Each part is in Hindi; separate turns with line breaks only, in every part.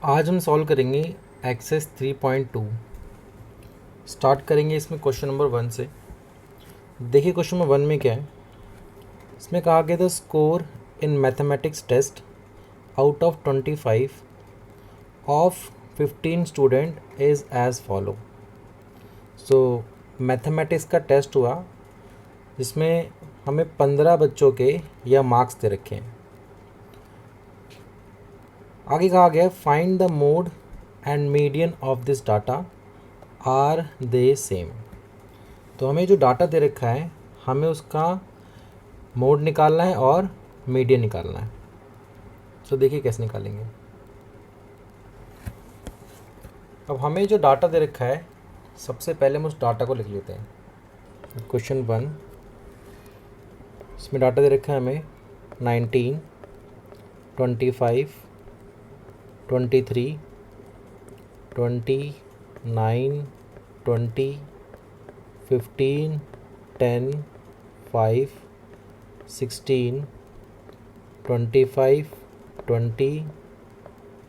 आज हम सॉल्व करेंगे एक्सरसाइज 3.2। स्टार्ट करेंगे इसमें क्वेश्चन नंबर 1 से। देखिए क्वेश्चन नंबर 1 में क्या है। इसमें कहा गया था score in mathematics test out of 25 of 15 student is as follow. So mathematics का टेस्ट हुआ जिसमें हमें 15 बच्चों के यह मार्क्स दे रखे हैं। आगे कहा गया find the mode and median of this data are they same. तो हमें जो डाटा दे रखा है हमें उसका मोड निकालना है और मीडियन निकालना है। तो देखिए कैसे निकालेंगे। अब हमें जो डाटा दे रखा है सबसे पहले हम उस डाटा को लिख लेते हैं। क्वेश्चन 1, इसमें डाटा दे रखा है हमें 19, 25, 23, 29, 20, 15, 10, 5, 16, 25, 20,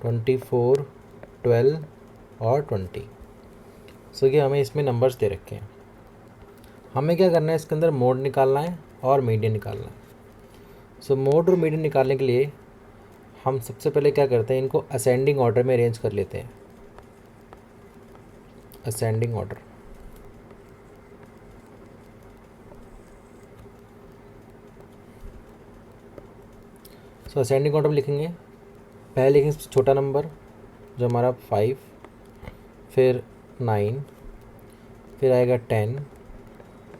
24, 12 और 20। सो ये हमें इसमें नंबर्स दे रखे हैं। हमें क्या करना है, इसके अंदर मोड निकालना है और मीडियन निकालना है। सो मोड और मीडियन निकालने के लिए हम सबसे पहले क्या करते हैं, इनको असेंडिंग ऑर्डर में अरेंज कर लेते हैं। Ascending order. So ascending order में लिखेंगे। पहले लिखेंगे सबसे छोटा नंबर जो हमारा 5, फिर 9, फिर आएगा 10,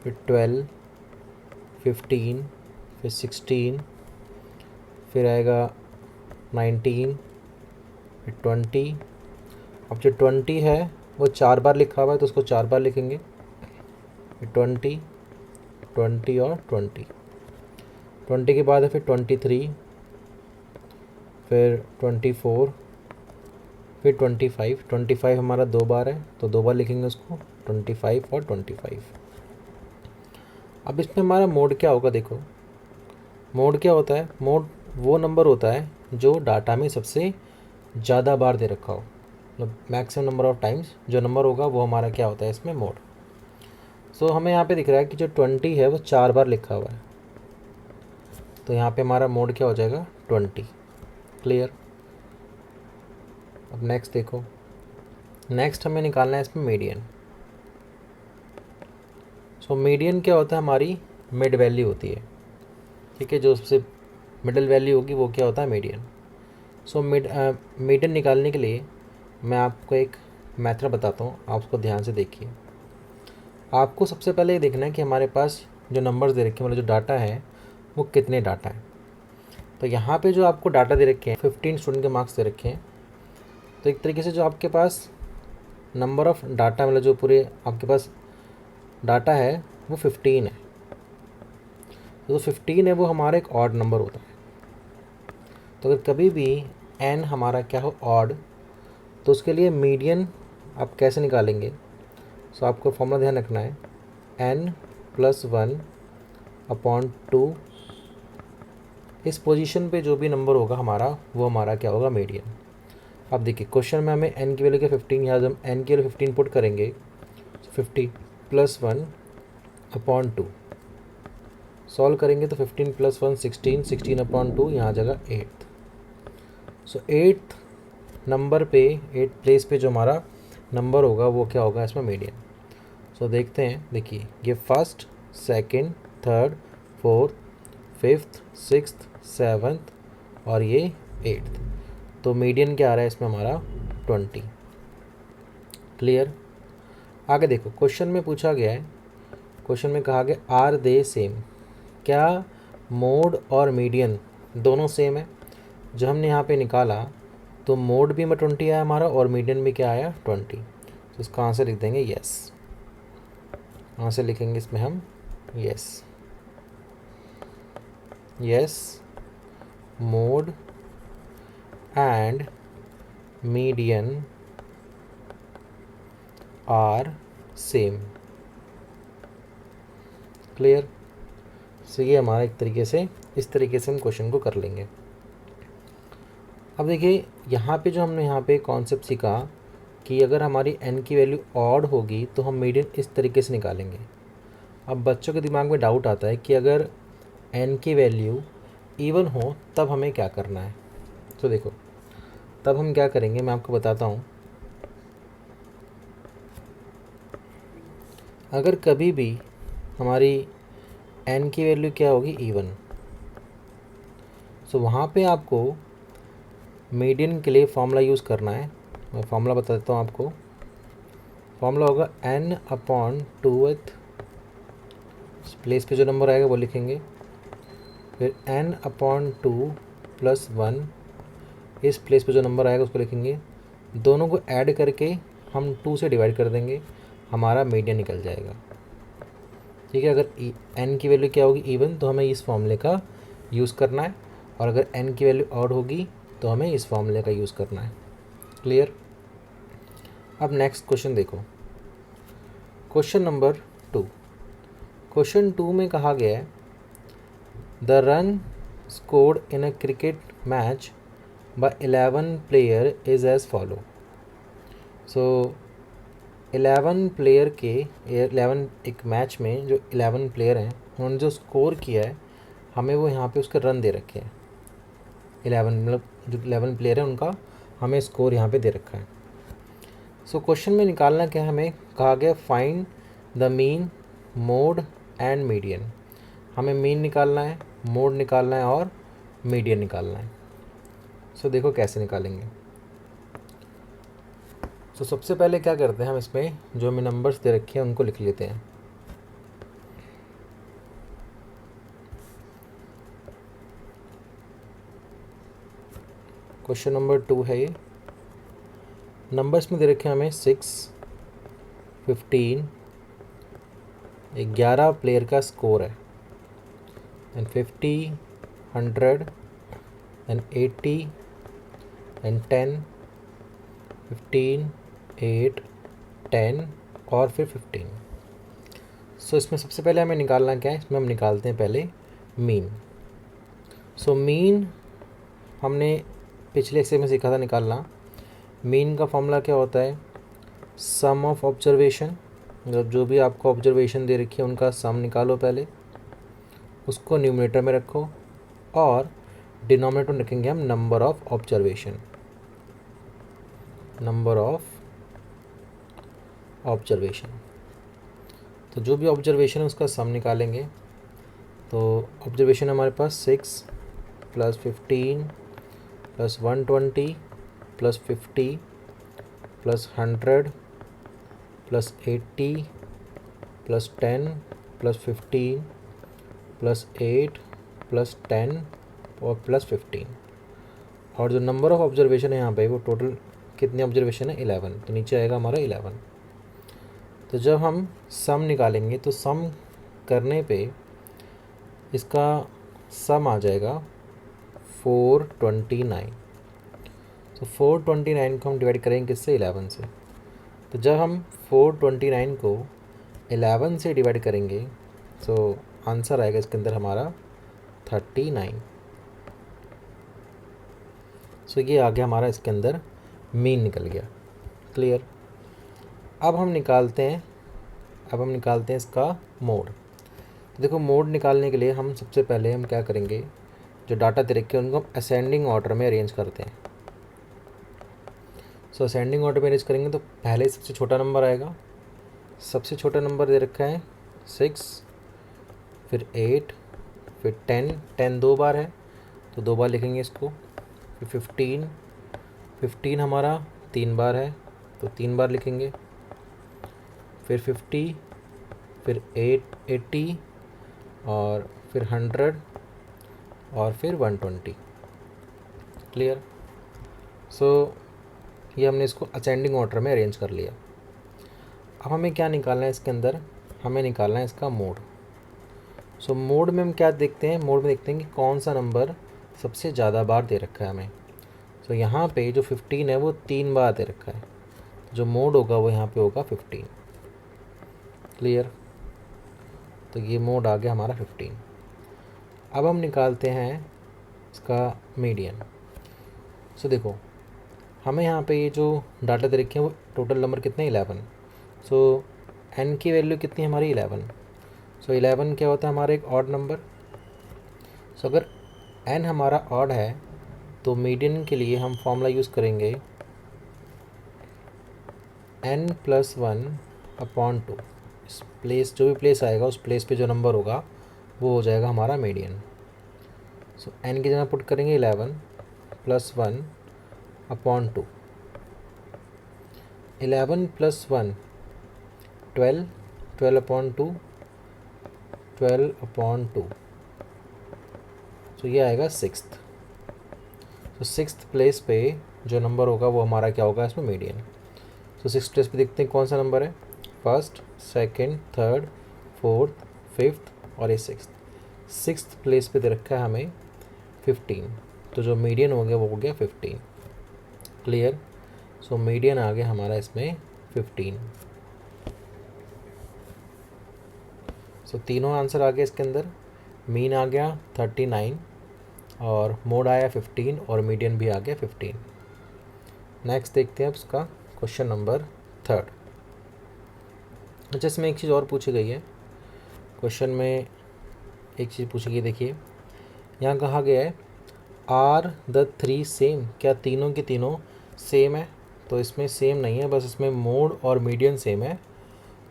फिर 12, 15, फिर 16, फिर आएगा 19, फिर 20। अब जो 20 है वो 4 बार लिखा हुआ है तो उसको 4 बार लिखेंगे। फिर 20, 20 और 20। 20 के बाद है फिर 23, फिर 24, फिर 25। 25 हमारा 2 बार है तो 2 बार लिखेंगे उसको, 25 और 25। अब इसमें हमारा मोड क्या होगा, देखो मोड क्या होता है। मोड वो नंबर होता है जो डाटा में सबसे ज़्यादा बार दे रखा हो, मतलब मैक्सिमम नंबर ऑफ टाइम्स जो नंबर होगा वो हमारा क्या होता है इसमें मोड। सो हमें यहाँ पे दिख रहा है कि जो 20 है वो 4 बार लिखा हुआ है, तो यहाँ पे हमारा मोड क्या हो जाएगा 20। क्लियर। अब नेक्स्ट देखो, नेक्स्ट हमें निकालना है इसमें मीडियन। सो मीडियन क्या होता है, हमारी मिड वैल्यू होती है। ठीक है, जो सबसे मिडिल वैल्यू होगी वो क्या होता है मीडियन। सो मीडियन निकालने के लिए मैं आपको एक मेथड बताता हूँ, आप उसको ध्यान से देखिए। आपको सबसे पहले ये देखना है कि हमारे पास जो नंबर्स दे रखे हैं, मतलब जो डाटा है वो कितने डाटा हैं। तो यहाँ पे जो आपको डाटा दे रखे हैं 15 स्टूडेंट के मार्क्स दे रखे हैं। तो एक तरीके से जो आपके पास नंबर ऑफ़ डाटा, मतलब जो पूरे आपके पास डाटा है वो 15 है। तो 15 है वो हमारा एक ऑड नंबर होता है। तो अगर कभी भी n हमारा क्या हो ऑड, तो उसके लिए मीडियन आप कैसे निकालेंगे। सो आपको फॉर्मूला ध्यान रखना है, n+1/2। इस पोजीशन पे जो भी नंबर होगा हमारा वो हमारा क्या होगा मीडियन। अब देखिए क्वेश्चन में हमें n की वैल्यू क्या 15, यहाँ जब n की वैल्यू 15 पुट करेंगे तो 50+1/2 सॉल्व करेंगे तो 15+1 16, 16/2 यहाँ जगह 8। सो 8th नंबर पे 8th प्लेस पे जो हमारा नंबर होगा वो क्या होगा इसमें मीडियन। सो देखते हैं, देखिए ये first, second, third, fourth, fifth, sixth, seventh और ये 8th। तो मीडियन क्या आ रहा है इसमें हमारा 20। क्लियर। आगे देखो क्वेश्चन में पूछा गया है, क्वेश्चन में कहा गया आर दे सेम। क्या मोड और मीडियन दोनों सेम है। जो हमने यहाँ पे निकाला तो मोड भी में 20 आया हमारा और मीडियन भी क्या आया 20। तो इसका आंसर लिख देंगे यस। आंसर लिखेंगे इसमें हम yes. Yes, mode and median are same. Clear. So ये हमारा एक तरीके से, इस तरीके से हम क्वेश्चन को कर लेंगे। अब देखिए यहाँ पे जो हमने यहाँ पे कॉन्सेप्ट सीखा कि अगर हमारी n की वैल्यू ऑड होगी तो हम मीडियन इस तरीके से निकालेंगे। अब बच्चों के दिमाग में डाउट आता है कि अगर n की वैल्यू इवन हो तब हमें क्या करना है। तो देखो तब हम क्या करेंगे मैं आपको बताता हूँ। अगर कभी भी हमारी n की वैल्यू क्या होगी इवन, सो वहाँ पे आपको मीडियन के लिए फॉर्मूला यूज़ करना है। मैं फॉर्मूला बता देता हूँ आपको। फॉर्मूला होगा n/2th, प्लेस पे जो नंबर आएगा वो लिखेंगे, फिर n/2 + 1, इस प्लेस पे जो नंबर आएगा उसको लिखेंगे। दोनों को ऐड करके हम 2 से डिवाइड कर देंगे, हमारा मीडियन निकल जाएगा। ठीक है, अगर n की वैल्यू क्या होगी इवन तो हमें इस फॉर्मूले का यूज़ करना है, और अगर n की वैल्यू ऑड होगी तो हमें इस फॉर्मूले का यूज़ करना है। क्लियर। अब नेक्स्ट क्वेश्चन देखो, क्वेश्चन नंबर 2। क्वेश्चन 2 में कहा गया है the run scored in a cricket match by 11 player is as follow. So 11 player के 11 एक मैच में जो 11 प्लेयर हैं उन्होंने जो स्कोर किया है हमें वो यहाँ पे उसके रन दे रखे हैं। 11 मतलब जो 11 प्लेयर हैं उनका हमें स्कोर यहाँ पे दे रखा है। सो क्वेश्चन में निकालना क्या है, हमें कहा गया find the mean, mode and median. हमें मीन निकालना है, मोड निकालना है और मीडियन निकालना है। सो देखो कैसे निकालेंगे। सो सबसे पहले क्या करते हैं, हम इसमें जो हमें नंबर्स दे रखे हैं उनको लिख लेते हैं। क्वेश्चन नंबर 2 है ये। नंबर्स में दे रखे हैं हमें 6, 15, 11 प्लेयर का स्कोर है, एंड 50, 100 एंड 80 एंड 10, 15, 8, 10 और फिर 15। सो इसमें सबसे पहले हमें निकालना क्या है, इसमें हम निकालते हैं पहले मीन। सो मीन हमने पिछले एक्सरसाइज में सीखा था निकालना। मीन का फॉर्मूला क्या होता है, सम ऑफ ऑब्जर्वेशन। मतलब जो भी आपको ऑब्जर्वेशन दे रखी है उनका सम निकालो पहले, उसको न्यूमरेटर में रखो और डिनोमिनेटर में रखेंगे हम number of observation. Number of observation, तो जो भी ऑब्जर्वेशन है उसका सम निकालेंगे। तो ऑब्जर्वेशन हमारे पास 6 + 15 + 120 + 50 + 100 + 80 + 10 + 15 + 8 + 10 और +15। और जो नंबर ऑफ ऑब्जर्वेशन है यहाँ पे वो टोटल कितने ऑब्जर्वेशन है 11, तो नीचे आएगा हमारा 11। तो जब हम सम निकालेंगे तो सम करने पे इसका सम आ जाएगा 429। तो 429 को हम डिवाइड करेंगे किससे, 11 से। तो जब हम 429 को 11 से डिवाइड करेंगे तो आंसर आएगा इसके अंदर हमारा 39। सो ये आ गया हमारा, इसके अंदर मीन निकल गया। क्लियर। अब हम निकालते हैं इसका मोड। तो देखो मोड निकालने के लिए हम सबसे पहले हम क्या करेंगे, जो डाटा दे रखे हैं उनको हम असेंडिंग ऑर्डर में अरेंज करते हैं। सो असेंडिंग ऑर्डर में अरेंज करेंगे तो पहले सबसे छोटा नंबर आएगा। सबसे छोटा नंबर दे रखा है 6, फिर 8, फिर 10, 10 दो बार है तो 2 बार लिखेंगे इसको। फिर 15, 15 हमारा 3 बार है तो 3 बार लिखेंगे। फिर 50, फिर 80 और फिर 100 और फिर 120। क्लियर। सो ये हमने इसको असेंडिंग ऑर्डर में अरेंज कर लिया। अब हमें क्या निकालना है इसके अंदर, हमें निकालना है इसका मोड। सो मोड में हम क्या देखते हैं, मोड में देखते हैं कि कौन सा नंबर सबसे ज़्यादा बार दे रखा है हमें। सो यहाँ पे जो 15 है वो 3 बार दे रखा है, जो मोड होगा वो यहाँ पे होगा 15। क्लियर। तो ये मोड आ गया हमारा 15। अब हम निकालते हैं इसका मीडियन। सो देखो हमें यहाँ पे ये जो डाटा दे रखे हैं वो टोटल नंबर कितने 11। सो n की वैल्यू कितनी है हमारी 11। सो 11 क्या होता है हमारा एक ऑड नंबर। सो अगर n हमारा ऑड है तो मीडियन के लिए हम फॉर्मूला यूज़ करेंगे n+1/2। इस प्लेस जो भी प्लेस आएगा उस प्लेस पे जो नंबर होगा वो हो जाएगा हमारा मीडियन। सो n की जगह पुट करेंगे 11 + 1/2। 11 + 1 12, 12/2, 12/2। तो ये आएगा 6th। तो 6th प्लेस पे जो नंबर होगा वो हमारा क्या होगा इसमें मीडियन। तो 6th प्लेस पे देखते हैं कौन सा नंबर है। First, second, third, fourth, fifth और ये 6th प्लेस पे दे रखा है हमें 15। तो जो मीडियन हो गया वो हो गया 15। क्लियर। सो मीडियन आ गया हमारा इसमें 15। सो तीनों आंसर आ गए इसके अंदर। मीन आ गया 39 और मोड आया 15 और मीडियन भी आ गया 15। नेक्स्ट देखते हैं अब उसका क्वेश्चन नंबर 3। अच्छा इसमें एक चीज़ और पूछी गई है। क्वेश्चन में एक चीज़ पूछी गई, देखिए यहाँ कहा गया है आर द 3 सेम। क्या तीनों के तीनों सेम है? तो इसमें सेम नहीं है, बस इसमें मोड और मीडियन सेम है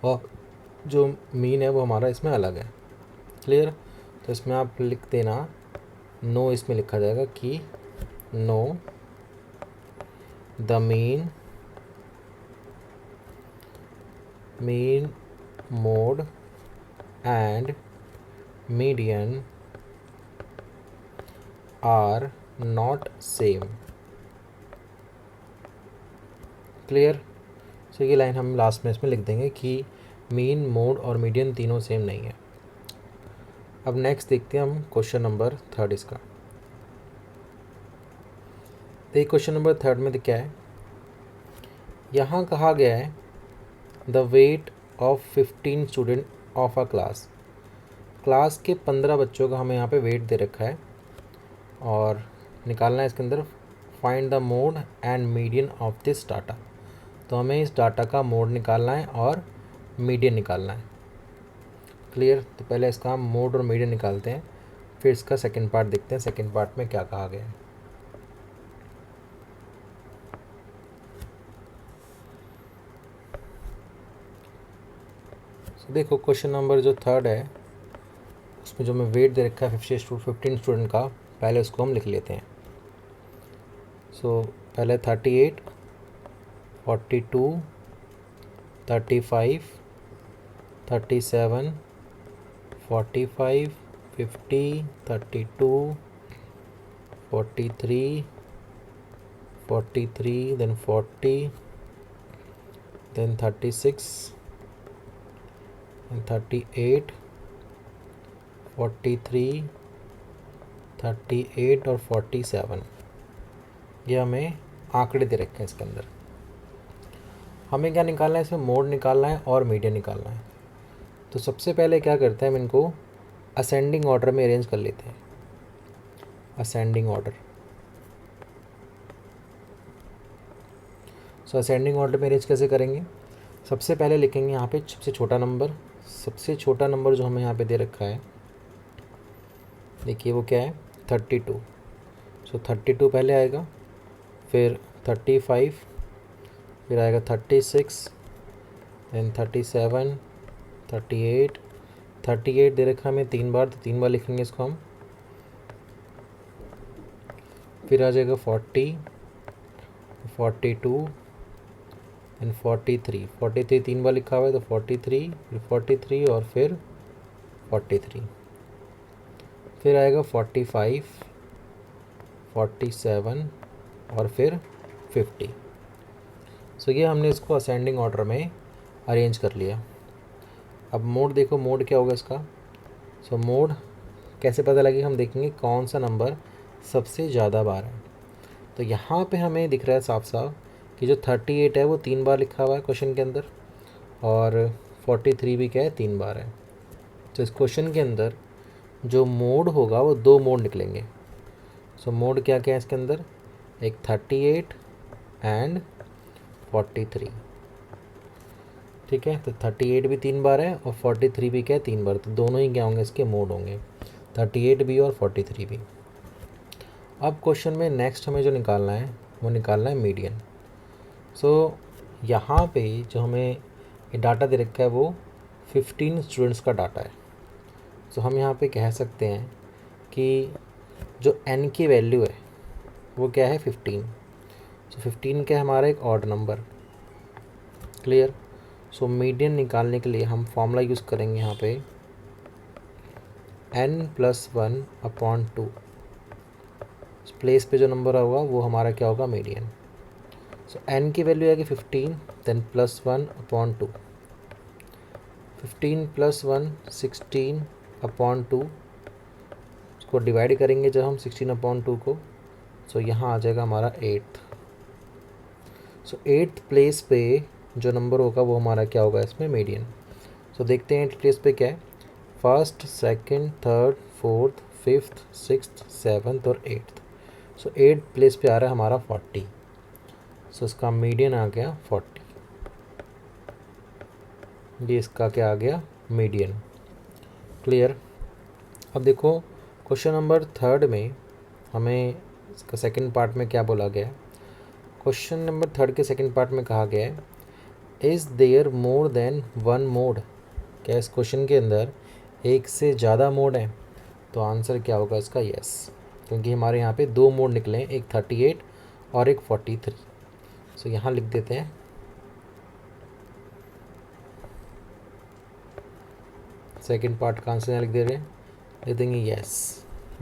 और जो मीन है वो हमारा इसमें अलग है। क्लियर। तो इसमें आप लिख देना नो, इसमें लिखा जाएगा कि no the mean mode and median are not same. Clear. So ये लाइन हम लास्ट में इसमें लिख देंगे कि मीन, मोड और मीडियन तीनों सेम नहीं है। अब नेक्स्ट देखते हैं हम क्वेश्चन नंबर 3 इसका। देखिए क्वेश्चन नंबर 3 में क्या है, यहाँ कहा गया है the weight of 15 student of a class. Class के 15 बच्चों का हमें यहाँ पे वेट दे रखा है और निकालना है इसके अंदर find the mode and median of this data. तो हमें इस डाटा का मोड निकालना है और मीडियन निकालना है। क्लियर। तो पहले इसका हम मोड और मीडियन निकालते हैं, फिर इसका सेकंड पार्ट देखते हैं सेकंड पार्ट में क्या कहा गया है। तो देखो क्वेश्चन नंबर जो 3 है उसमें जो हमें वेट दे रखा है 15 स्टूडेंट का, पहले उसको हम लिख लेते हैं। सो पहले 38, 42, 35, 37, 45, 50, 32, 43, 43, then 40, then 36, and 38, 43, 38 और 47। ये हमें आंकड़े दे रखे हैं इसके अंदर। हमें क्या निकालना है, इसमें मोड निकालना है और मीडियन निकालना है। तो सबसे पहले क्या करते हैं, हम इनको असेंडिंग ऑर्डर में अरेंज कर लेते हैं। Ascending order. So ascending order में अरेंज कैसे करेंगे, सबसे पहले लिखेंगे यहाँ पे सबसे छोटा नंबर। सबसे छोटा नंबर जो हमें यहाँ पे दे रखा है, देखिए वो क्या है 32। सो 32 पहले आएगा, फिर 35, फिर आएगा 36, देन 37, 38। 38 दे रखा हमें 3 बार, तो 3 बार लिखेंगे इसको हम। फिर आ जाएगा 40, 42 एंड 43। 43 3 बार लिखा हुआ है तो 43, फिर 43 और फिर 43। फिर आएगा 45, 47 और फिर 50। सो ये हमने इसको असेंडिंग ऑर्डर में अरेंज कर लिया। अब मोड देखो, मोड क्या होगा इसका। सो मोड कैसे पता लगेगा, हम देखेंगे कौन सा नंबर सबसे ज़्यादा बार है। तो यहाँ पे हमें दिख रहा है साफ साफ कि जो 38 है वो 3 बार लिखा हुआ है क्वेश्चन के अंदर, और 43 भी क्या है 3 बार है। तो इस क्वेश्चन के अंदर जो मोड होगा वो 2 मोड निकलेंगे। सो मोड क्या क्या है इसके अंदर, एक 38 एंड 43, ठीक है। तो 38 भी 3 बार है और 43 भी क्या है 3 बार, तो दोनों ही क्या होंगे इसके मोड होंगे, 38 भी और 43 भी। अब क्वेश्चन में नेक्स्ट हमें जो निकालना है वो निकालना है मीडियन। सो यहाँ पे जो हमें ये डाटा दे रखा है वो 15 स्टूडेंट्स का डाटा है। सो हम यहाँ पे कह सकते हैं कि जो n की वैल्यू है वो क्या है 15। सो 15 क्या है हमारा एक odd number, clear. So median निकालने के लिए हम फॉर्मूला यूज़ करेंगे यहाँ पे n+1/2। प्लेस पे जो नंबर होगा वो हमारा क्या होगा मीडियन। सो n की वैल्यू आएगी 15, देन +1/2, 15 + 1 16/2, उसको डिवाइड करेंगे जब हम 16/2 को, सो यहाँ आ जाएगा हमारा 8th। सो 8th प्लेस पे जो नंबर होगा वो हमारा क्या होगा इसमें मीडियन। सो देखते हैं 8th प्लेस पे क्या है, first, second, third, fourth, fifth, sixth, seventh और 8th। सो 8th प्लेस पे आ रहा है हमारा 40। सो इसका मीडियन आ गया 40, ये इसका क्या आ गया मीडियन, क्लियर। अब देखो क्वेश्चन नंबर 3 में हमें इसका सेकंड पार्ट में क्या बोला गया है। क्वेश्चन नंबर 3 के सेकंड पार्ट में कहा गया है is there more than one mode. क्या इस क्वेश्चन के अंदर एक से ज़्यादा मोड है, तो आंसर क्या होगा इसका यस, क्योंकि हमारे यहाँ पे 2 मोड निकले हैं, एक 38 और एक 43। सो यहाँ लिख देते हैं सेकंड पार्ट का आंसर यहाँ लिख दे रहे हैं, लिख देंगे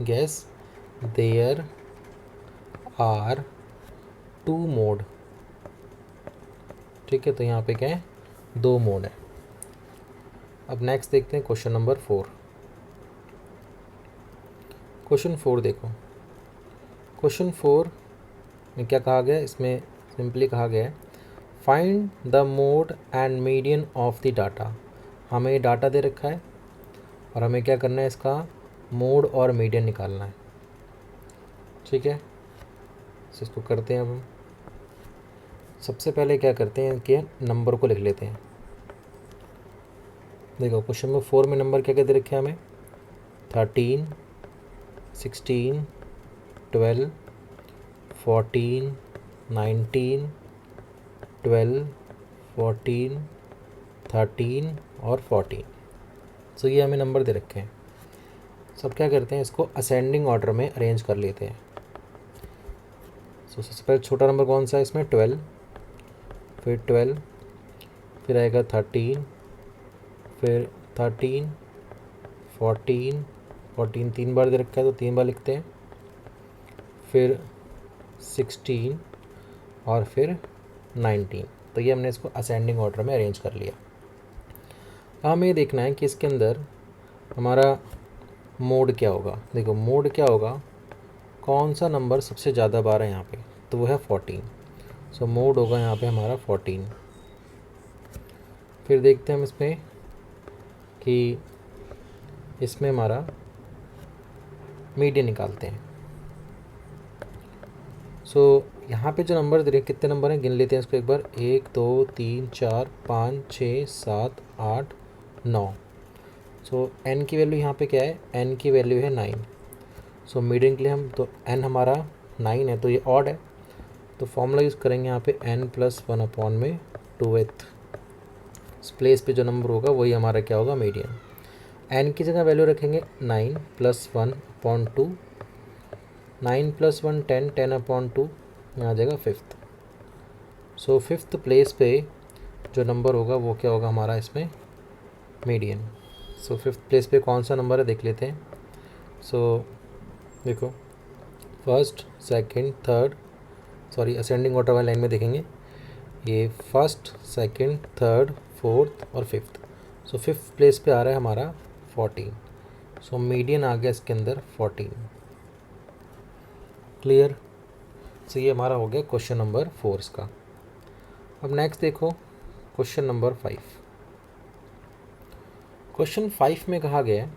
यस देयर आर 2 मोड, ठीक है। तो यहाँ पे क्या है 2 मोड है। अब नेक्स्ट देखते हैं क्वेश्चन नंबर 4। क्वेश्चन 4 देखो, क्वेश्चन 4 में क्या कहा गया है, इसमें सिंपली कहा गया है find the mode and median of the data. हमें ये डाटा दे रखा है और हमें क्या करना है इसका मोड और मीडियन निकालना है, ठीक है। तो इसको करते हैं अब हम सबसे पहले क्या करते हैं कि नंबर को लिख लेते हैं। देखो क्वेश्चन नंबर 4 में नंबर क्या क्या दे रखे हैं हमें, 13, 16, 12, 14, 19, 12, 14, 13 और 14। सो ये हमें नंबर दे रखे हैं। सब क्या करते हैं इसको असेंडिंग ऑर्डर में अरेंज कर लेते हैं। सो सबसे पहले छोटा नंबर कौन सा है इसमें 12, फिर 12, फिर आएगा 13, फिर 13, 14, 14 3 बार दे रखा है तो 3 बार लिखते हैं, फिर 16 और फिर 19। तो ये हमने इसको असेंडिंग ऑर्डर में अरेंज कर लिया। अब हमें ये देखना है कि इसके अंदर हमारा मोड क्या होगा। देखो मोड क्या होगा, कौन सा नंबर सबसे ज़्यादा बार है यहाँ पे, तो वो है 14। सो मोड होगा यहाँ पे हमारा 14। फिर देखते हैं हम इसमें कि इसमें हमारा मीडियन निकालते हैं। सो यहाँ पे जो नंबर दे रहे हैं, कितने नंबर हैं गिन लेते हैं इसको एक बार, 1 2 3 4 5 6 7 8 9। सो n की वैल्यू यहाँ पे क्या है, n की वैल्यू है 9। सो मीडियन के लिए हम तो n हमारा 9 है तो ये ऑड है, तो फॉर्मूला यूज़ करेंगे यहाँ पे n+1/2th। प्लेस पे जो नंबर होगा वही हमारा क्या होगा मीडियन। n की जगह वैल्यू रखेंगे 9 + 1/2, 9 + 1 10, 10/2 यहाँ आ जाएगा 5th। सो 5th प्लेस पे जो नंबर होगा वो क्या होगा हमारा इसमें मीडियन। सो 5th प्लेस पे कौन सा नंबर है देख लेते हैं। सो देखो first, second, third, sorry ascending order वाली लाइन में देखेंगे, ये फर्स्ट, सेकंड, थर्ड, फोर्थ और 5th। सो 5th प्लेस पे आ रहा है हमारा 14। सो मीडियन आ गया इसके अंदर 14, क्लियर। सो ये हमारा हो गया क्वेश्चन नंबर 4 का। अब नेक्स्ट देखो क्वेश्चन नंबर 5। क्वेश्चन 5 में कहा गया है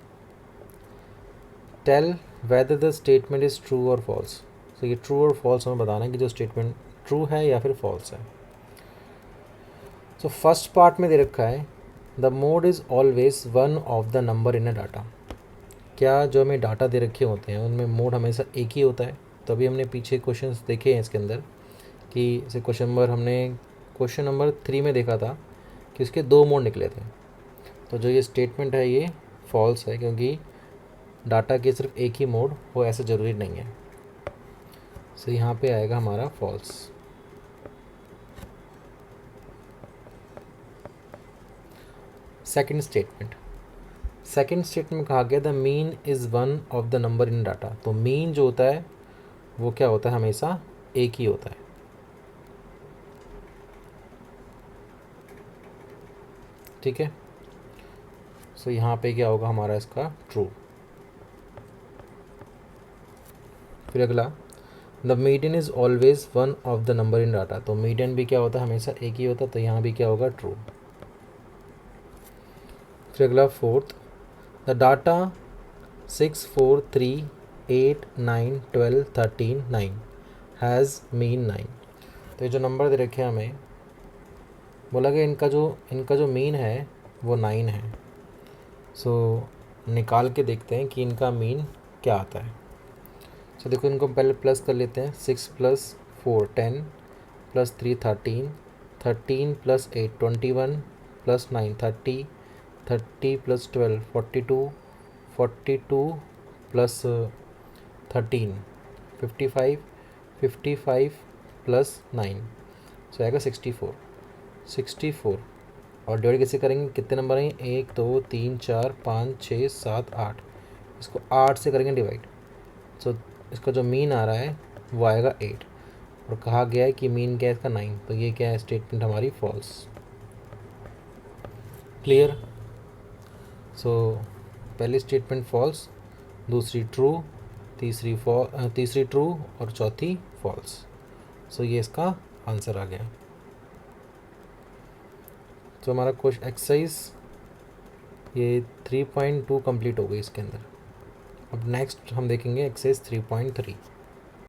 tell whether the statement is true और फॉल्स। तो ये ट्रू और फॉल्स हमें बताना है कि जो स्टेटमेंट ट्रू है या फिर फॉल्स है। सो फर्स्ट पार्ट में दे रखा है the mode is always one of the number in a data. क्या जो हमें डाटा दे रखे होते हैं उनमें मोड हमेशा एक ही होता है? तो अभी हमने पीछे क्वेश्चंस देखे हैं इसके अंदर कि जैसे क्वेश्चन नंबर 3 में देखा था कि उसके 2 मोड निकले थे। तो जो ये स्टेटमेंट है ये फॉल्स है, क्योंकि डाटा के सिर्फ एक ही मोड हो ऐसा ज़रूरी नहीं है। सो यहाँ पे आएगा हमारा फॉल्स। सेकंड स्टेटमेंट में कहा गया the mean is one of the number in data. तो मीन जो होता है वो क्या होता है? हमेशा एक ही होता है। ठीक है, सो यहाँ पे क्या होगा हमारा इसका ट्रू। फिर अगला the median is always one of the number in data. तो मीडियन भी क्या होता है? हमेशा एक ही होता है। तो यहाँ भी क्या होगा? ट्रू। फिर अगला fourth the data 6 4 3 8 9 12 13 9 has mean 9। तो ये जो नंबर दे रखे हैं हमें, बोला कि इनका जो मीन है वो 9 है। सो निकाल के देखते हैं कि इनका मीन क्या आता है। सो देखो इनको पहले प्लस कर लेते हैं। 6 + 4 10 + 3 13 13 + 8 21 + 9 30 30 + 12 42 42 + 13 55 55 + 9 सो आएगा 64 64। और डिवाइड कैसे करेंगे? कितने नंबर हैं? 1 2 3 4 5 6 7 8। इसको 8 से करेंगे डिवाइड। सो इसका जो मीन आ रहा है वो आएगा 8। और कहा गया है कि मीन क्या है इसका? 9। तो ये क्या है? स्टेटमेंट हमारी फॉल्स। क्लियर? सो पहली स्टेटमेंट फॉल्स, दूसरी ट्रू, तीसरी ट्रू और चौथी फॉल्स। सो ये इसका आंसर आ गया। तो हमारा क्वेश्चन एक्सरसाइज ये 3.2 कंप्लीट हो गई इसके अंदर। अब नेक्स्ट हम देखेंगे एक्सरसाइज 3.3।